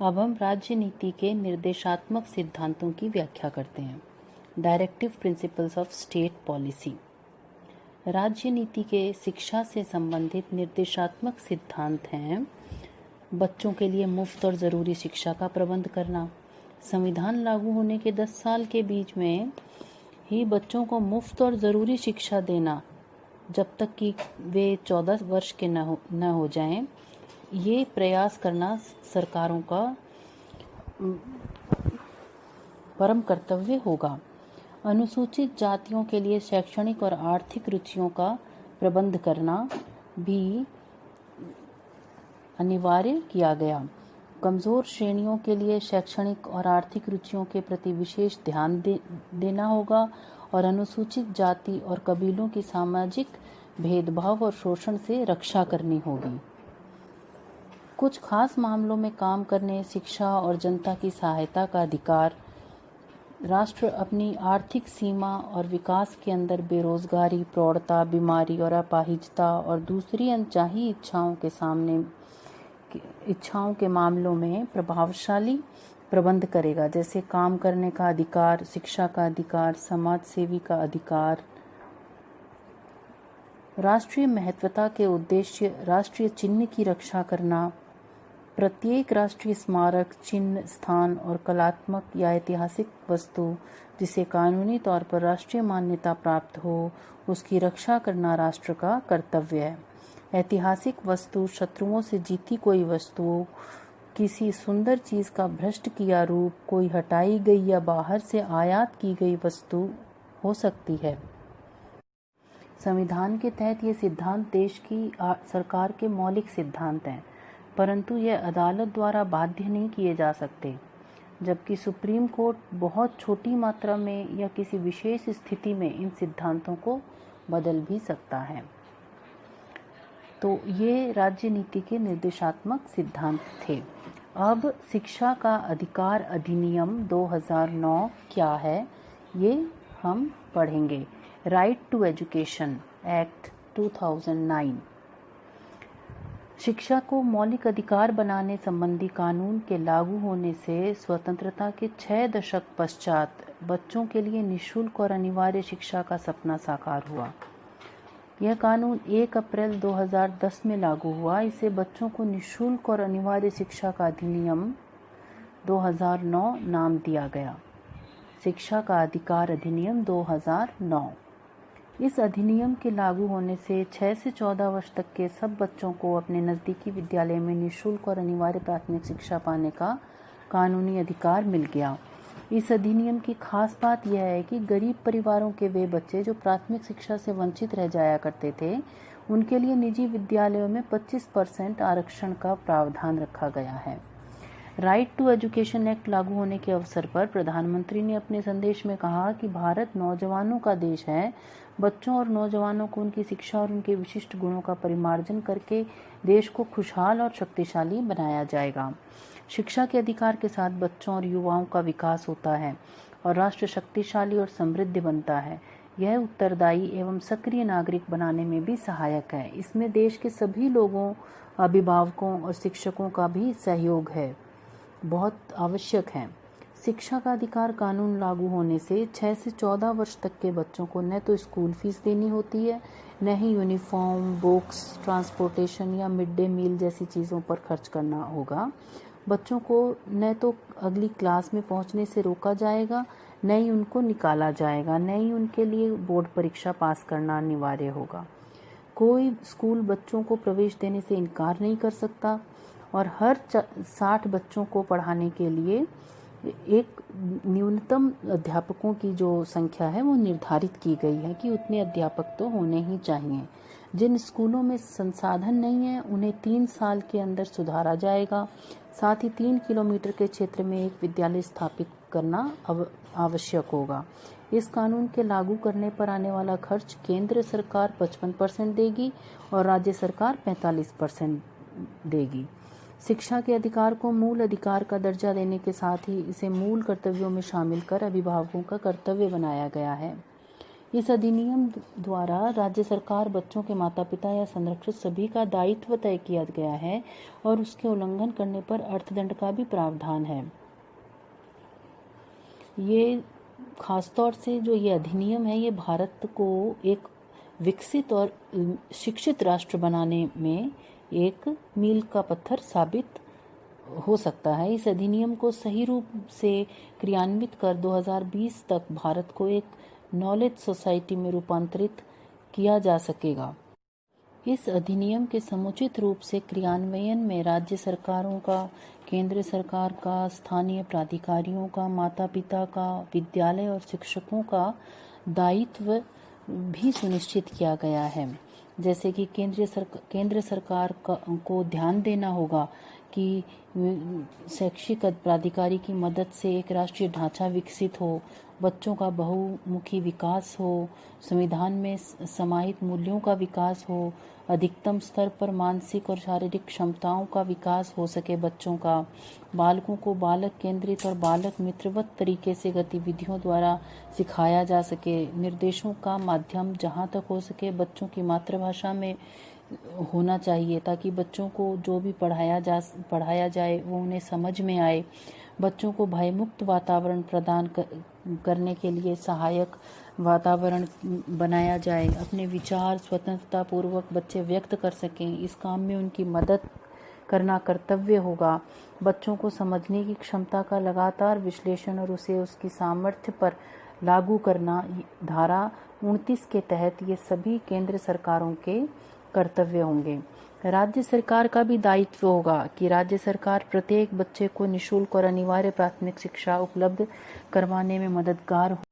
अब हम राज्य नीति के निर्देशात्मक सिद्धांतों की व्याख्या करते हैं। Directive principles of state policy. राज्य नीति के शिक्षा से संबंधित निर्देशात्मक सिद्धांत हैं: बच्चों के लिए मुफ्त और ज़रूरी शिक्षा का प्रबंध करना। संविधान लागू होने के 10 साल के बीच में ही बच्चों को मुफ्त और ज़रूरी शिक्षा देना, जब तक कि वे 14 वर्ष के न हो जाएं, ये प्रयास करना सरकारों का परम कर्तव्य होगा। अनुसूचित जातियों के लिए शैक्षणिक और आर्थिक रुचियों का प्रबंध करना भी अनिवार्य किया गया। कमज़ोर श्रेणियों के लिए शैक्षणिक और आर्थिक रुचियों के प्रति विशेष ध्यान देना होगा और अनुसूचित जाति और कबीलों की सामाजिक भेदभाव और शोषण से रक्षा करनी होगी। कुछ खास मामलों में काम करने, शिक्षा और जनता की सहायता का अधिकार। राष्ट्र अपनी आर्थिक सीमा और विकास के अंदर बेरोजगारी, प्रौढ़ता, बीमारी और अपाहिजता और दूसरी अनचाही इच्छाओं के मामलों में प्रभावशाली प्रबंध करेगा, जैसे काम करने का अधिकार, शिक्षा का अधिकार, समाज सेवी का अधिकार। राष्ट्रीय महत्वता के उद्देश्य: राष्ट्रीय चिन्ह की रक्षा करना। प्रत्येक राष्ट्रीय स्मारक, चिन्ह, स्थान और कलात्मक या ऐतिहासिक वस्तु जिसे कानूनी तौर पर राष्ट्रीय मान्यता प्राप्त हो, उसकी रक्षा करना राष्ट्र का कर्तव्य है। ऐतिहासिक वस्तु, शत्रुओं से जीती कोई वस्तु, किसी सुंदर चीज का भ्रष्ट किया रूप, कोई हटाई गई या बाहर से आयात की गई वस्तु हो सकती है। संविधान के तहत ये सिद्धांत देश की सरकार के मौलिक सिद्धांत हैं, परंतु यह अदालत द्वारा बाध्य नहीं किए जा सकते, जबकि सुप्रीम कोर्ट बहुत छोटी मात्रा में या किसी विशेष स्थिति में इन सिद्धांतों को बदल भी सकता है। तो ये राज्य नीति के निर्देशात्मक सिद्धांत थे। अब शिक्षा का अधिकार अधिनियम 2009 क्या है, ये हम पढ़ेंगे। राइट टू एजुकेशन एक्ट 2009 शिक्षा को मौलिक अधिकार बनाने संबंधी कानून के लागू होने से स्वतंत्रता के 6 दशक पश्चात बच्चों के लिए निःशुल्क और अनिवार्य शिक्षा का सपना साकार हुआ। यह कानून 1 अप्रैल 2010 में लागू हुआ। इसे बच्चों को निःशुल्क और अनिवार्य शिक्षा का अधिनियम 2009 नाम दिया गया। शिक्षा का अधिकार अधिनियम 2009। इस अधिनियम के लागू होने से 6 से 14 वर्ष तक के सब बच्चों को अपने नज़दीकी विद्यालय में निःशुल्क और अनिवार्य प्राथमिक शिक्षा पाने का कानूनी अधिकार मिल गया। इस अधिनियम की खास बात यह है कि गरीब परिवारों के वे बच्चे जो प्राथमिक शिक्षा से वंचित रह जाया करते थे, उनके लिए निजी विद्यालयों में 25% आरक्षण का प्रावधान रखा गया है। राइट टू एजुकेशन एक्ट लागू होने के अवसर पर प्रधानमंत्री ने अपने संदेश में कहा कि भारत नौजवानों का देश है। बच्चों और नौजवानों को उनकी शिक्षा और उनके विशिष्ट गुणों का परिमार्जन करके देश को खुशहाल और शक्तिशाली बनाया जाएगा। शिक्षा के अधिकार के साथ बच्चों और युवाओं का विकास होता है और राष्ट्र शक्तिशाली और समृद्ध बनता है। यह उत्तरदायी एवं सक्रिय नागरिक बनाने में भी सहायक है। इसमें देश के सभी लोगों, अभिभावकों और शिक्षकों का भी सहयोग है, बहुत आवश्यक है। शिक्षा का अधिकार कानून लागू होने से 6 से 14 वर्ष तक के बच्चों को न तो स्कूल फीस देनी होती है, न ही यूनिफॉर्म, बुक्स, ट्रांसपोर्टेशन या मिड डे मील जैसी चीज़ों पर खर्च करना होगा। बच्चों को न तो अगली क्लास में पहुंचने से रोका जाएगा, न ही उनको निकाला जाएगा, न ही उनके लिए बोर्ड परीक्षा पास करना अनिवार्य होगा। कोई स्कूल बच्चों को प्रवेश देने से इनकार नहीं कर सकता और हर 60 बच्चों को पढ़ाने के लिए एक न्यूनतम अध्यापकों की जो संख्या है वो निर्धारित की गई है कि उतने अध्यापक तो होने ही चाहिए। जिन स्कूलों में संसाधन नहीं है उन्हें 3 साल के अंदर सुधारा जाएगा। साथ ही 3 किलोमीटर के क्षेत्र में एक विद्यालय स्थापित करना आवश्यक होगा। इस कानून के लागू करने पर आने वाला खर्च केंद्र सरकार 55% देगी और राज्य सरकार 45% देगी। शिक्षा के अधिकार को मूल अधिकार का दर्जा देने के साथ ही इसे मूल कर्तव्यों में शामिल कर अभिभावकों का कर्तव्य बनाया गया है। इस अधिनियम द्वारा राज्य सरकार, बच्चों के माता पिता या संरक्षित सभी का दायित्व तय किया गया है और उसके उल्लंघन करने पर अर्थदंड का भी प्रावधान है। ये खासतौर से जो ये अधिनियम है, ये भारत को एक विकसित और शिक्षित राष्ट्र बनाने में एक मील का पत्थर साबित हो सकता है। इस अधिनियम को सही रूप से क्रियान्वित कर 2020 तक भारत को एक नॉलेज सोसाइटी में रूपांतरित किया जा सकेगा। इस अधिनियम के समुचित रूप से क्रियान्वयन में राज्य सरकारों का, केंद्र सरकार का, स्थानीय प्राधिकारियों का, माता पिता का, विद्यालय और शिक्षकों का दायित्व भी सुनिश्चित किया गया है। जैसे कि केंद्र सरकार को ध्यान देना होगा कि शैक्षिक प्राधिकारी की मदद से एक राष्ट्रीय ढांचा विकसित हो, बच्चों का बहुमुखी विकास हो, संविधान में समाहित मूल्यों का विकास हो, अधिकतम स्तर पर मानसिक और शारीरिक क्षमताओं का विकास हो सके बच्चों का, बालकों को बालक केंद्रित और बालक मित्रवत तरीके से गतिविधियों द्वारा सिखाया जा सके, निर्देशों का माध्यम जहाँ तक हो सके बच्चों की मातृभाषा में होना चाहिए ताकि बच्चों को जो भी पढ़ाया जाए वो उन्हें समझ में आए। बच्चों को भयमुक्त वातावरण प्रदान करने के लिए सहायक वातावरण बनाया जाए। अपने विचार स्वतंत्रता पूर्वक बच्चे व्यक्त कर सकें, इस काम में उनकी मदद करना कर्तव्य होगा। बच्चों को समझने की क्षमता का लगातार विश्लेषण और उसे उसकी सामर्थ्य पर लागू करना, धारा 29 के तहत ये सभी केंद्र सरकारों के कर्तव्य होंगे। राज्य सरकार का भी दायित्व होगा कि राज्य सरकार प्रत्येक बच्चे को निःशुल्क और अनिवार्य प्राथमिक शिक्षा उपलब्ध करवाने में मददगार हो।